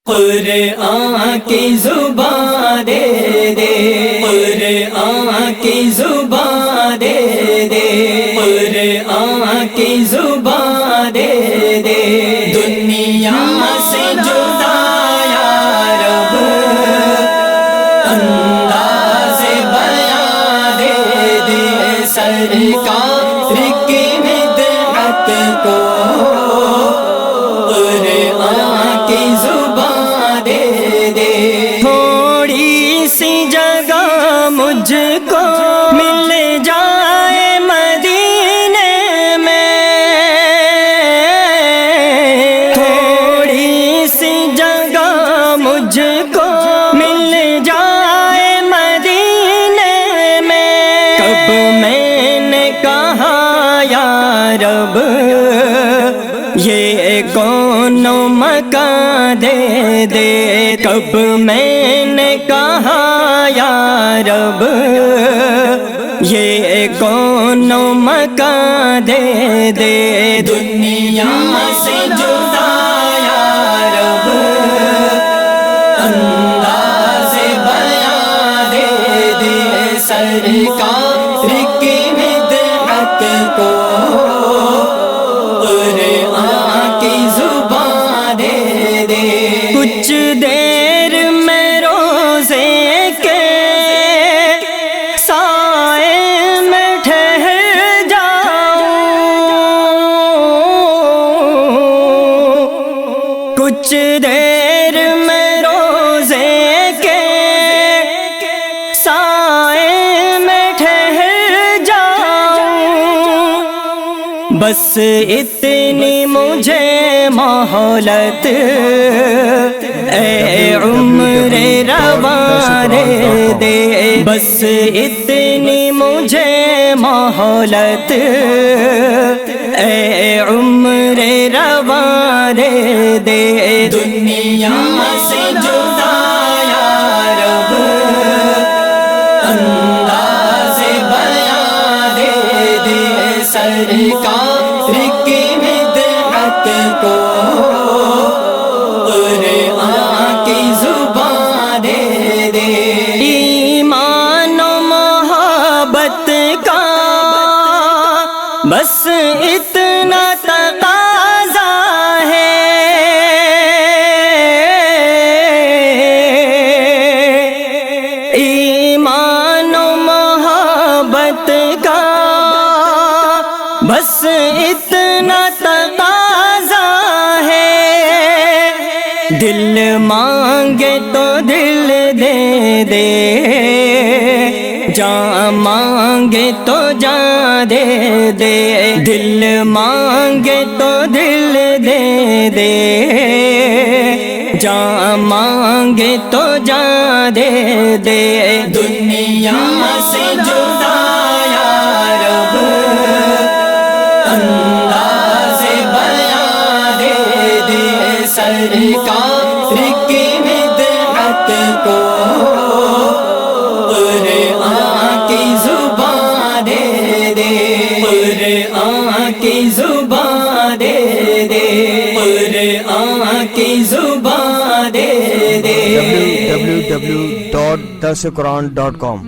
قرآن کی زبان دے دے، قرآن کی زبان دے دے، قرآن کی زبان دے دے، دنیا سے جدا یا رب انداز بیان دے دے، سرکار کی مدحت کو قرآن کی زبان دے دے، تھوڑی سی جگہ مجھ کو مل جائے مدینے میں، تھوڑی سی جگہ مجھ کو مل جائے مدینے میں، کب میں نے کہا یا رب یہ کون مکان دے دے، کب میں نے کہا یا رب یہ کون مکان دے دے، دنیا سے جدا یا رب انداز بیان دے دے، سرکار کی مدحت کو کچھ دیر میں روزے کے سائے میں ٹھہر جاؤں، کچھ دیر میں روزے کے سائے میں ٹھہر جاؤں، بس اتنی مجھے مہلت اے عمر رواں دے، بس اتنی مجھے مہلت اے عمر رواں دے، دنیا سے جدا یا رب انداز بیان دے دے، سرکار کی مدحت کو قرآن کی زبان دے دے، ایمان و محبت کا بس اتنا تقاضا ہے، ایمان و محبت کا بس اتنا تقاضا ہے، دل مانگے تو دل دے دے، جان مانگے تو جان دے دے، دل مانگے تو دل دے دے، جان مانگے تو جان دے دے، دنیا سے جدا یا رب انداز بیان دے دے، سرکار کی مدحت کو قرآن کی زبان دے دے، قرآن کی زبان دے دے، قرآن کی زبان دے دے، www.darsequran.com